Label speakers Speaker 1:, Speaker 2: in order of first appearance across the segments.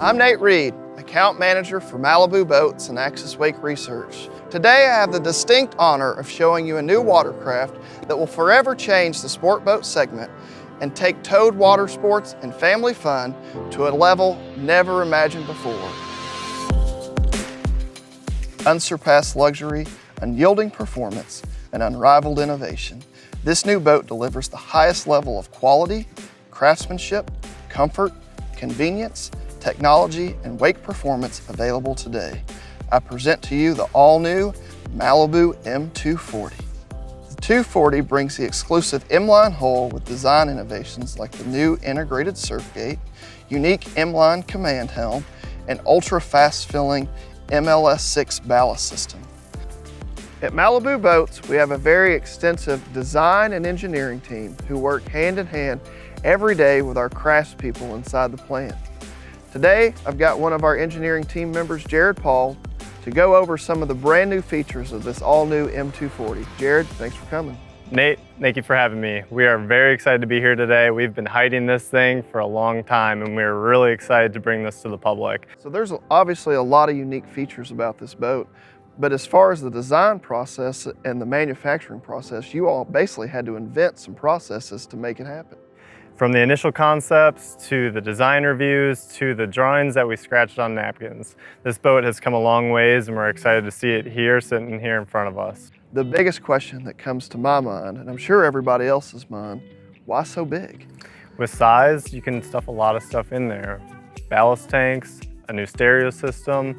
Speaker 1: I'm Nate Reed, Account Manager for Malibu Boats and Axis Wake Research. Today I have the distinct honor of showing you a new watercraft that will forever change the sport boat segment and take towed water sports and family fun to a level never imagined before. Unsurpassed luxury, unyielding performance, and unrivaled innovation. This new boat delivers the highest level of quality, craftsmanship, comfort, convenience, technology, and wake performance available today. I present to you the all-new Malibu M240. The 240 brings the exclusive M-line hull with design innovations like the new integrated surf gate, unique M-line command helm, and ultra-fast filling MLS6 ballast system. At Malibu Boats, we have a very extensive design and engineering team who work hand in hand every day with our craftspeople inside the plant. Today, I've got one of our engineering team members, Jared Paul, to go over some of the brand new features of this all-new M240. Jared, thanks for coming.
Speaker 2: Nate, thank you for having me. We are very excited to be here today. We've been hiding this thing for a long time, and we're really excited to bring this to the public.
Speaker 1: So there's obviously a lot of unique features about this boat, but as far as the design process and the manufacturing process, you all basically had to invent some processes to make it happen.
Speaker 2: From the initial concepts to the design reviews to the drawings that we scratched on napkins, this boat has come a long ways, and we're excited to see it here, sitting here in front of us.
Speaker 1: The biggest question that comes to my mind, and I'm sure everybody else's mind, why so big?
Speaker 2: With size, you can stuff a lot of stuff in there. Ballast tanks, a new stereo system.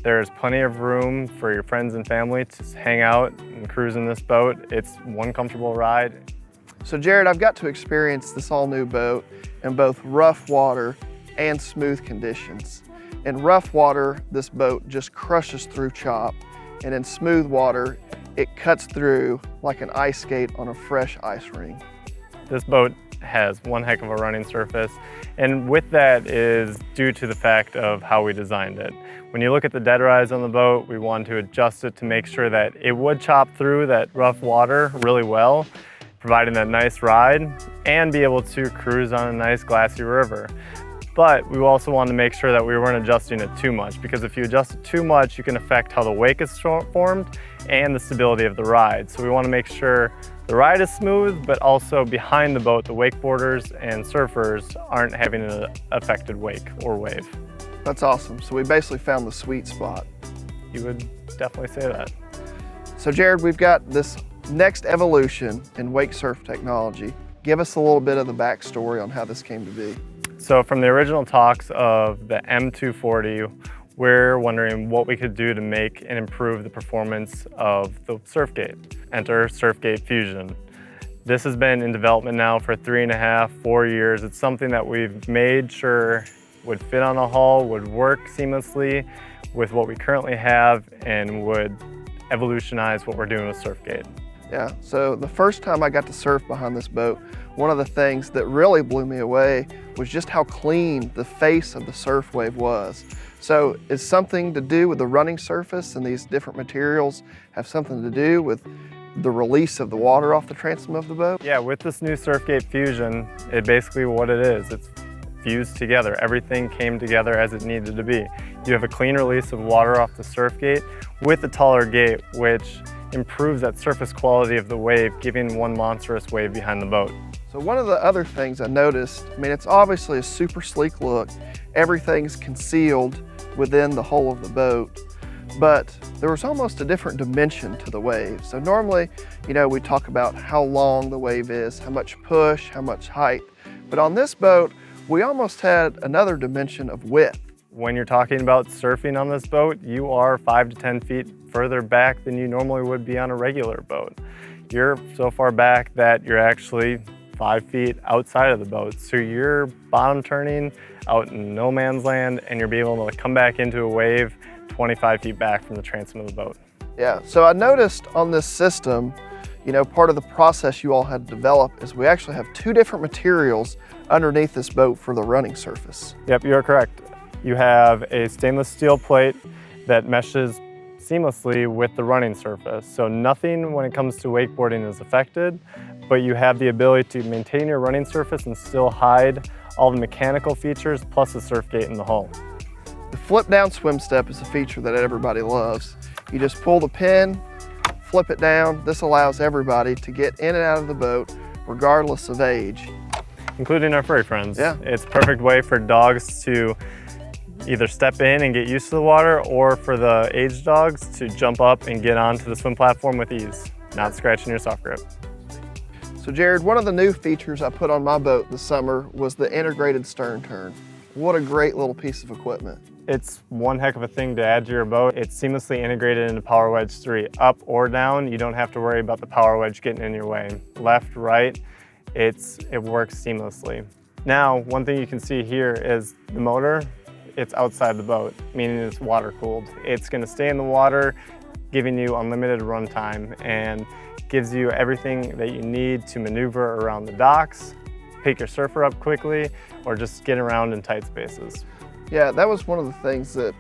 Speaker 2: There's plenty of room for your friends and family to hang out and cruise in this boat. It's one comfortable ride.
Speaker 1: So Jared, I've got to experience this all-new boat in both rough water and smooth conditions. In rough water, this boat just crushes through chop, and in smooth water, it cuts through like an ice skate on a fresh ice ring.
Speaker 2: This boat has one heck of a running surface, and with that is due to the fact of how we designed it. When you look at the dead rise on the boat, we wanted to adjust it to make sure that it would chop through that rough water really well, providing that nice ride, and be able to cruise on a nice glassy river. But we also wanted to make sure that we weren't adjusting it too much, because if you adjust it too much, you can affect how the wake is formed and the stability of the ride. So we want to make sure the ride is smooth, but also behind the boat, the wakeboarders and surfers aren't having an affected wake or wave.
Speaker 1: That's awesome. So we basically found the sweet spot.
Speaker 2: You would definitely say that.
Speaker 1: So Jared, we've got this next evolution in wake surf technology. Give us a little bit of the backstory on how this came to be.
Speaker 2: So from the original talks of the M240, we're wondering what we could do to make and improve the performance of the surfgate. Enter Surfgate Fusion. This has been in development now for 3.5, 4 years. It's something that we've made sure would fit on a hull, would work seamlessly with what we currently have, and would evolutionize what we're doing with Surfgate.
Speaker 1: Yeah, so the first time I got to surf behind this boat, one of the things that really blew me away was just how clean the face of the surf wave was. So is something to do with the running surface, and these different materials have something to do with the release of the water off the transom of the boat?
Speaker 2: Yeah, with this new Surfgate Fusion, it basically what it is. It's fused together. Everything came together as it needed to be. You have a clean release of water off the surfgate with a taller gate, which improves that surface quality of the wave, giving one monstrous wave behind the boat.
Speaker 1: So one of the other things I noticed, I mean, it's obviously a super sleek look. Everything's concealed within the hull of the boat, but there was almost a different dimension to the wave. So normally, you know, we talk about how long the wave is, how much push, how much height, but on this boat, we almost had another dimension of width.
Speaker 2: When you're talking about surfing on this boat, you are 5 to 10 feet further back than you normally would be on a regular boat. You're so far back that you're actually 5 feet outside of the boat. So you're bottom turning out in no man's land, and you're being able to come back into a wave 25 feet back from the transom of the boat.
Speaker 1: Yeah, so I noticed on this system, you know, part of the process you all had to develop is we actually have 2 different materials underneath this boat for the running surface.
Speaker 2: Yep, you're correct. You have a stainless steel plate that meshes seamlessly with the running surface. So nothing when it comes to wakeboarding is affected, but you have the ability to maintain your running surface and still hide all the mechanical features plus the surf gate in the hull.
Speaker 1: flip down swim step is a feature that everybody loves. You just pull the pin, flip it down. This allows everybody to get in and out of the boat regardless of age.
Speaker 2: Including our furry friends.
Speaker 1: Yeah.
Speaker 2: It's a perfect way for dogs to either step in and get used to the water, or for the aged dogs to jump up and get onto the swim platform with ease, not scratching your soft grip.
Speaker 1: So Jared, one of the new features I put on my boat this summer was the integrated stern turn. What a great little piece of equipment.
Speaker 2: It's one heck of a thing to add to your boat. It's seamlessly integrated into Power Wedge 3. Up or down, you don't have to worry about the power wedge getting in your way. Left, right, it works seamlessly. Now, one thing you can see here is the motor, it's outside the boat, meaning it's water cooled. It's gonna stay in the water, giving you unlimited run time, and gives you everything that you need to maneuver around the docks, pick your surfer up quickly, or just get around in tight spaces.
Speaker 1: Yeah, that was one of the things that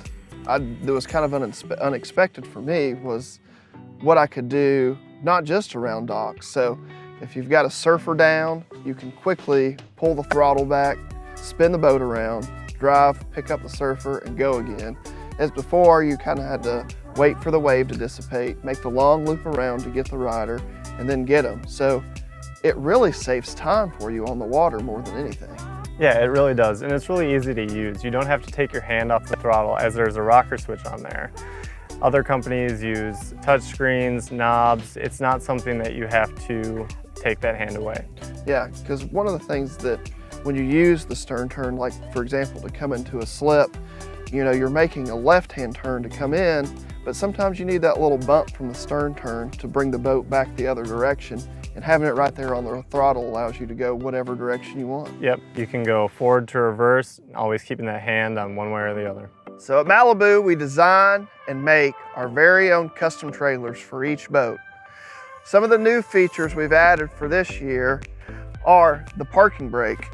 Speaker 1: was kind of unexpected for me, was what I could do, not just around docks. So if you've got a surfer down, you can quickly pull the throttle back, spin the boat around, drive, pick up the surfer, and go again. As before, you kind of had to wait for the wave to dissipate, make the long loop around to get the rider, and then get them. So it really saves time for you on the water more than anything.
Speaker 2: Yeah, it really does, and it's really easy to use. You don't have to take your hand off the throttle, as there's a rocker switch on there. Other companies use touch screens, knobs. It's not something that you have to take that hand away.
Speaker 1: Yeah, because one of the things that when you use the stern turn, like for example, to come into a slip, you're making a left-hand turn to come in, but sometimes you need that little bump from the stern turn to bring the boat back the other direction. And having it right there on the throttle allows you to go whatever direction you want.
Speaker 2: Yep, you can go forward to reverse, always keeping that hand on one way or the other.
Speaker 1: So at Malibu, we design and make our very own custom trailers for each boat. Some of the new features we've added for this year are the parking brake.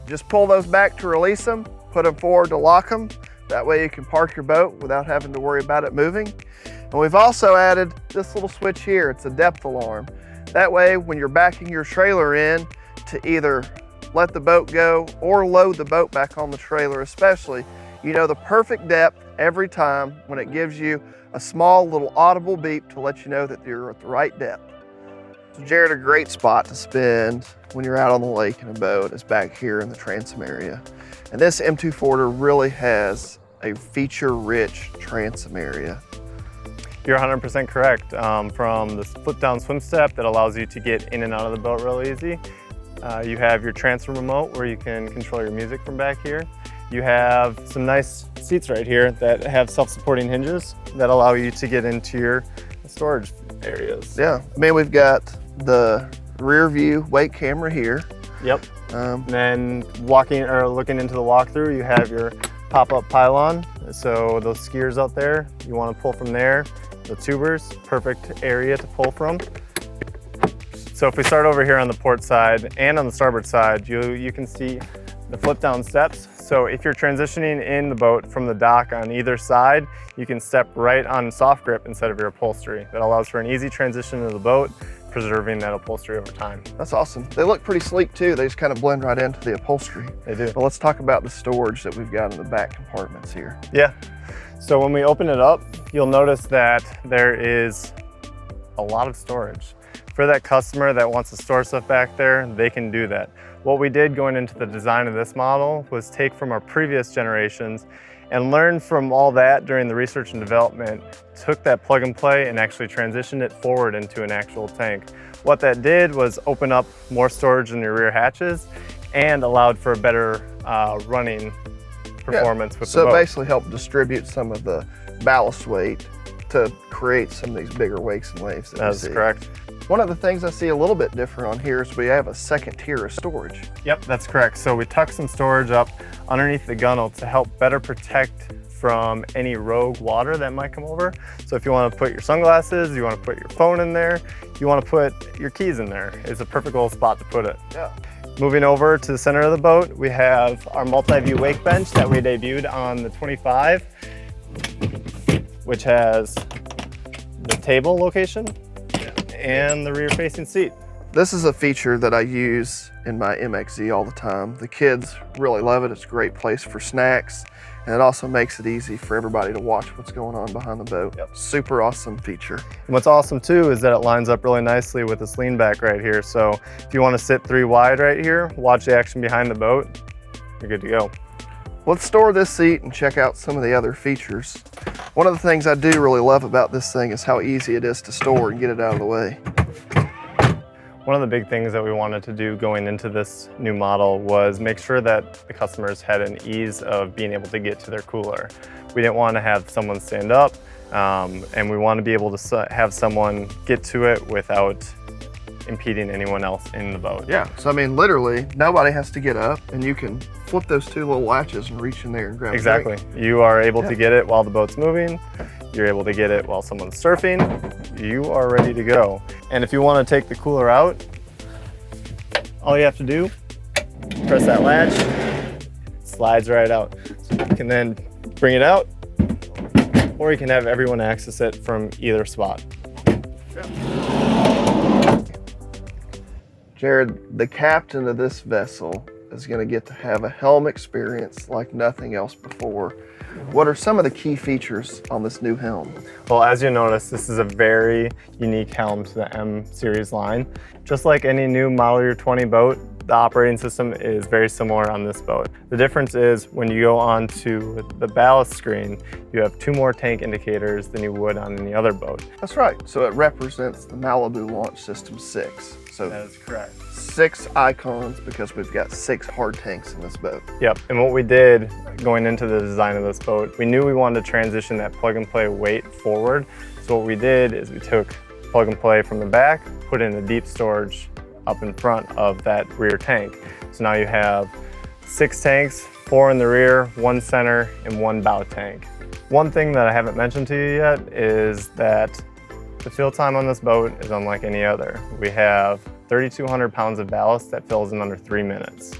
Speaker 1: Just pull those back to release them, put them forward to lock them. That way you can park your boat without having to worry about it moving. And we've also added this little switch here. It's a depth alarm. That way, when you're backing your trailer in to either let the boat go or load the boat back on the trailer especially, you know the perfect depth every time when it gives you a small little audible beep to let you know that you're at the right depth. So Jared, a great spot to spend when you're out on the lake in a boat is back here in the Transom area. And this M240 really has a feature-rich transom area.
Speaker 2: You're 100% correct. From the flip down swim step that allows you to get in and out of the boat real easy. You have your Transom remote where you can control your music from back here. You have some nice seats right here that have self-supporting hinges that allow you to get into your storage areas.
Speaker 1: Yeah, I mean, we've got the rear view wake camera here.
Speaker 2: Yep. And then looking into the walkthrough, you have your pop-up pylon. So those skiers out there, you want to pull from there. The tubers, perfect area to pull from. So if we start over here on the port side and on the starboard side, you can see the flip down steps. So if you're transitioning in the boat from the dock on either side, you can step right on soft grip instead of your upholstery. That allows for an easy transition to the boat, preserving that upholstery over time.
Speaker 1: That's awesome. They look pretty sleek too. They just kind of blend right into the upholstery.
Speaker 2: They do.
Speaker 1: Well, let's talk about the storage that we've got in the back compartments here.
Speaker 2: Yeah. So when we open it up, you'll notice that there is a lot of storage. For that customer that wants to store stuff back there, they can do that. What we did going into the design of this model was take from our previous generations and learn from all that during the research and development, took that plug and play and actually transitioned it forward into an actual tank. What that did was open up more storage in your rear hatches and allowed for a better running performance with the boat.
Speaker 1: So basically help distribute some of the ballast weight to create some of these bigger wakes and waves that we see.
Speaker 2: That's correct.
Speaker 1: One of the things I see a little bit different on here is we have a second tier of storage.
Speaker 2: Yep, that's correct. So we tuck some storage up underneath the gunwale to help better protect from any rogue water that might come over. So if you want to put your sunglasses, you want to put your phone in there, you want to put your keys in there, it's a perfect little spot to put it.
Speaker 1: Yeah.
Speaker 2: Moving over to the center of the boat, we have our multi-view wake bench that we debuted on the 25, which has the table location and the rear facing seat.
Speaker 1: This is a feature that I use in my MXZ all the time. The kids really love it. It's a great place for snacks, and it also makes it easy for everybody to watch what's going on behind the boat.
Speaker 2: Yep.
Speaker 1: Super awesome feature.
Speaker 2: And what's awesome too is that it lines up really nicely with this lean back right here. So if you want to sit 3 wide right here, watch the action behind the boat, you're good to go.
Speaker 1: Let's store this seat and check out some of the other features. One of the things I do really love about this thing is how easy it is to store and get it out of the way.
Speaker 2: One of the big things that we wanted to do going into this new model was make sure that the customers had an ease of being able to get to their cooler. We didn't want to have someone stand up, and we want to be able to have someone get to it without impeding anyone else in the boat.
Speaker 1: Yeah, so I mean, literally, nobody has to get up, and you can flip those 2 little latches and reach in there and grab
Speaker 2: Exactly.
Speaker 1: a drink.
Speaker 2: You are able to get it while the boat's moving. You're able to get it while someone's surfing. You are ready to go. And if you want to take the cooler out, all you have to do, press that latch, slides right out. So you can then bring it out, or you can have everyone access it from either spot.
Speaker 1: Jared, the captain of this vessel is going to get to have a Helm experience like nothing else before. What are some of the key features on this new Helm?
Speaker 2: Well, as you notice, this is a very unique Helm to the M series line. Just like any new model year 20 boat, the operating system is very similar on this boat. The difference is when you go onto the ballast screen, you have 2 more tank indicators than you would on any other boat.
Speaker 1: That's right. So it represents the Malibu Launch System 6. So
Speaker 2: That is correct.
Speaker 1: 6 icons because we've got 6 hard tanks in this boat.
Speaker 2: Yep, and what we did going into the design of this boat, we knew we wanted to transition that plug and play weight forward. So what we did is we took plug and play from the back, put in the deep storage up in front of that rear tank. So now you have 6 tanks, 4 in the rear, 1 center, and 1 bow tank. One thing that I haven't mentioned to you yet is that the fill time on this boat is unlike any other. We have 3,200 pounds of ballast that fills in under 3 minutes.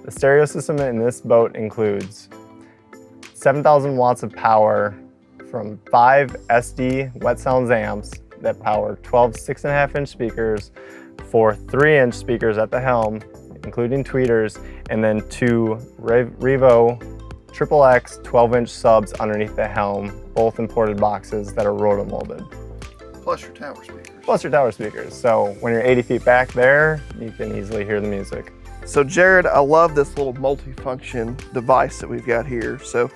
Speaker 2: The stereo system in this boat includes 7,000 watts of power from 5 SD Wet Sounds amps that power 12 6.5-inch speakers, 4 3-inch speakers at the helm, including tweeters, and then 2 Revo XXX 12-inch subs underneath the helm, both imported boxes that are roto-molded.
Speaker 1: Plus your tower speakers.
Speaker 2: Plus your tower speakers. So when you're 80 feet back there, you can easily hear the music.
Speaker 1: So Jared, I love this little multi-function device that we've got here. So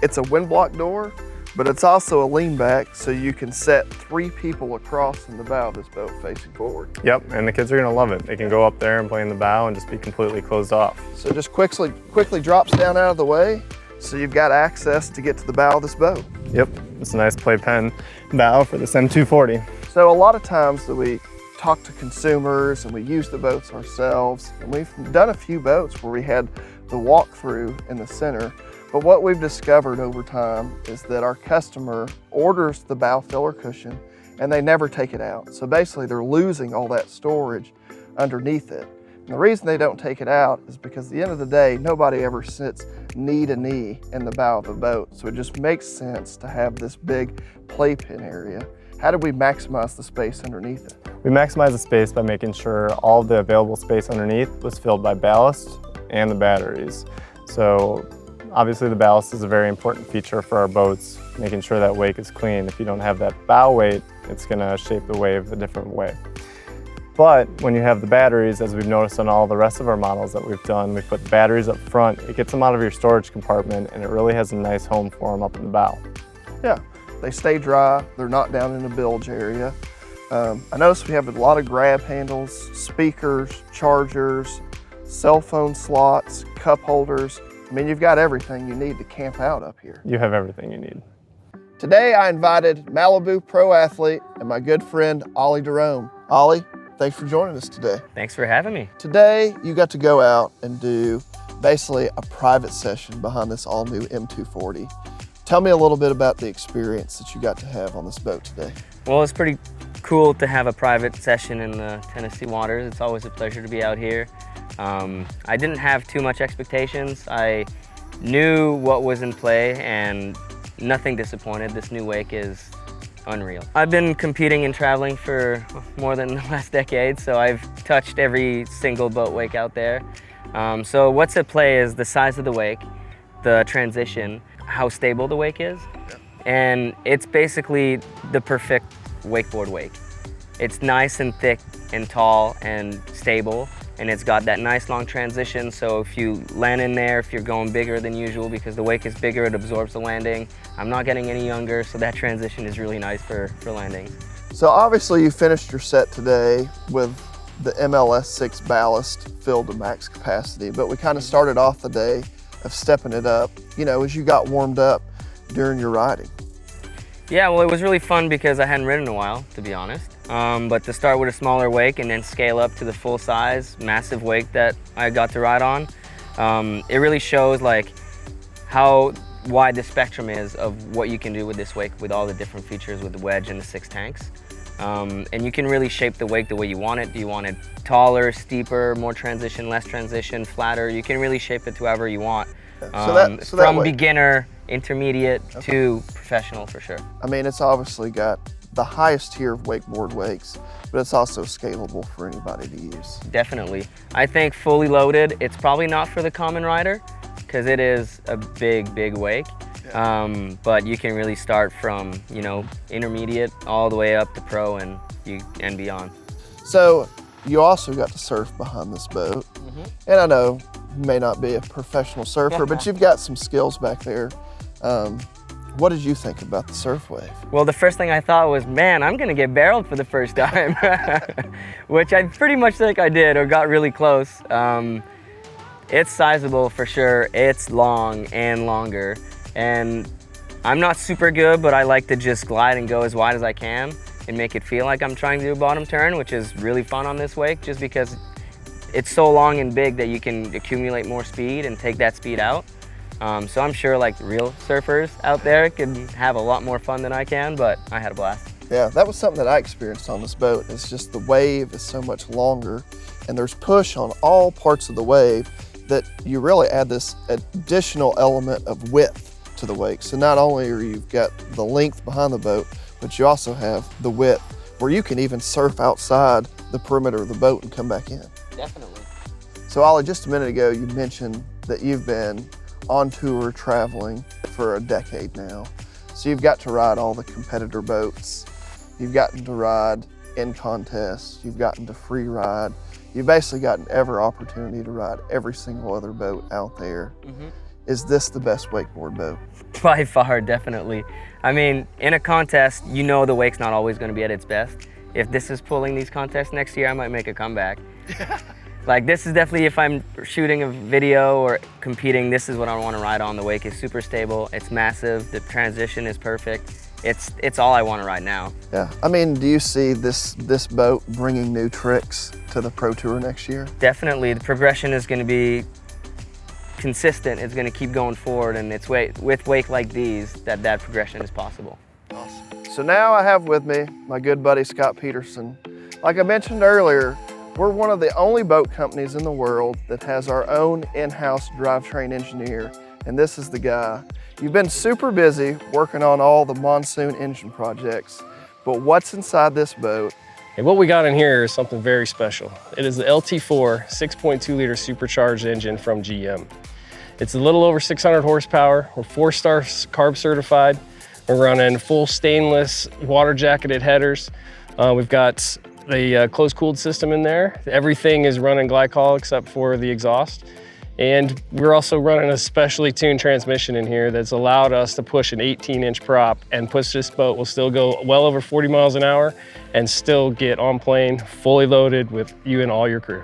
Speaker 1: it's a wind block door, but it's also a lean back, so you can set 3 people across in the bow of this boat facing forward.
Speaker 2: Yep, and the kids are gonna love it. They can go up there and play in the bow and just be completely closed off.
Speaker 1: So it just quickly drops down out of the way, so you've got access to get to the bow of this boat.
Speaker 2: Yep, it's a nice playpen bow for this M240.
Speaker 1: So a lot of times that we talk to consumers and we use the boats ourselves, and we've done a few boats where we had the walkthrough in the center. But what we've discovered over time is that our customer orders the bow filler cushion and they never take it out. So basically they're losing all that storage underneath it. And the reason they don't take it out is because at the end of the day, nobody ever sits knee to knee in the bow of the boat. So it just makes sense to have this big playpen area. How do we maximize the space underneath it?
Speaker 2: We maximize the space by making sure all the available space underneath was filled by ballast and the batteries. So obviously the ballast is a very important feature for our boats, making sure that wake is clean. If you don't have that bow weight, it's gonna shape the wave a different way. But when you have the batteries, as we've noticed on all the rest of our models that we've done, we put the batteries up front, it gets them out of your storage compartment, and it really has a nice home for them up in the bow.
Speaker 1: Yeah, they stay dry, they're not down in a bilge area. I noticed we have a lot of grab handles, speakers, chargers, cell phone slots, cup holders. I mean, you've got everything you need to camp out up here.
Speaker 2: You have everything you need.
Speaker 1: Today, I invited Malibu pro athlete and my good friend, Ollie Jerome. Ollie, thanks for joining us today.
Speaker 3: Thanks for having me.
Speaker 1: Today, you got to go out and do basically a private session behind this all new M240. Tell me a little bit about the experience that you got to have on this boat today.
Speaker 3: Well, it's pretty cool to have a private session in the Tennessee waters. It's always a pleasure to be out here. I didn't have too much expectations. I knew what was in play and nothing disappointed. This new wake is unreal. I've been competing and traveling for more than the last decade, so I've touched every single boat wake out there. So what's at play is the size of the wake, the transition, how stable the wake is, and it's basically the perfect wakeboard wake. It's nice and thick and tall and stable, and it's got that nice long transition, so if you land in there, if you're going bigger than usual, because the wake is bigger, it absorbs the landing. I'm not getting any younger, so that transition is really nice for landing.
Speaker 1: So obviously you finished your set today with the MLS6 ballast filled to max capacity, but we kind of started off the day of stepping it up, you know, as you got warmed up during your riding.
Speaker 3: Yeah, well, it was really fun because I hadn't ridden in a while, to be honest. But to start with a smaller wake and then scale up to the full size, massive wake that I got to ride on, it really shows like how wide the spectrum is of what you can do with this wake with all the different features with the wedge and the 6 tanks. And you can really shape the wake the way you want it. Do you want it taller, steeper, more transition, less transition, flatter? You can really shape it to however you want. From beginner, intermediate to professional for sure.
Speaker 1: I mean, it's obviously got the highest tier of wakeboard wakes, but it's also scalable for anybody to use.
Speaker 3: Definitely. I think fully loaded, it's probably not for the common rider because it is a big, big wake. But you can really start from, you know, intermediate all the way up to pro and beyond. So
Speaker 1: you also got to surf behind this boat. And I know you may not be a professional surfer, but you've got some skills back there. What did you think about the surf wave?
Speaker 3: Well, the first thing I thought was, man, I'm gonna get barreled for the first time, which I pretty much think I did or got really close. It's sizable for sure. It's long and longer. And I'm not super good, but I like to just glide and go as wide as I can and make it feel like I'm trying to do a bottom turn, which is really fun on this wake just because it's so long and big that you can accumulate more speed and take that speed out. So I'm sure like real surfers out there can have a lot more fun than I can, but I had a blast.
Speaker 1: Yeah, that was something that I experienced on this boat. It's just the wave is so much longer and there's push on all parts of the wave that you really add this additional element of width to the wake. So not only are you've got the length behind the boat, but you also have the width where you can even surf outside the perimeter of the boat and come back in.
Speaker 3: Definitely.
Speaker 1: So Ollie, just a minute ago, you mentioned that you've been on tour traveling for a decade now. So you've got to ride all the competitor boats. You've gotten to ride in contests. You've gotten to free ride. You've basically gotten every opportunity to ride every single other boat out there. Is this the best wakeboard boat?
Speaker 3: By far, definitely. I mean, in a contest, you know the wake's not always going to be at its best. If this is pulling these contests next year, I might make a comeback. Like this is definitely, if I'm shooting a video or competing, this is what I want to ride on. The wake is super stable, it's massive, the transition is perfect. It's all I want to ride now.
Speaker 1: Yeah, I mean, do you see this boat bringing new tricks to the Pro Tour next year?
Speaker 3: Definitely, the progression is going to be consistent. It's going to keep going forward, and it's with wake like these that progression is possible.
Speaker 1: Awesome. So now I have with me my good buddy Scott Peterson. Like I mentioned earlier, we're one of the only boat companies in the world that has our own in-house drivetrain engineer, and this is the guy. You've been super busy working on all the monsoon engine projects, but what's inside this boat?
Speaker 4: And what we got in here is something very special. It is the LT4 6.2 liter supercharged engine from GM. It's a little over 600 horsepower. We're 4-star carb certified. We're running full stainless water jacketed headers. We've got the closed cooled system in there. Everything is running glycol except for the exhaust. And we're also running a specially tuned transmission in here that's allowed us to push an 18-inch prop and push this boat will still go well over 40 miles an hour and still get on plane fully loaded with you and all your crew.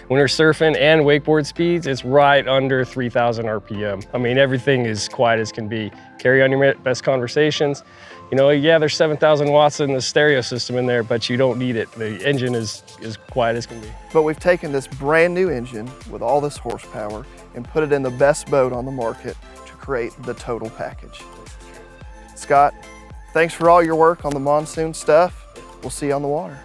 Speaker 4: When we're surfing and wakeboard speeds, it's right under 3,000 RPM. I mean, everything is quiet as can be. Carry on your best conversations. You know, yeah, there's 7,000 watts in the stereo system in there, but you don't need it. The engine is as quiet as can be.
Speaker 1: But we've taken this brand new engine with all this horsepower and put it in the best boat on the market to create the total package. Scott, thanks for all your work on the monsoon stuff. We'll see you on the water.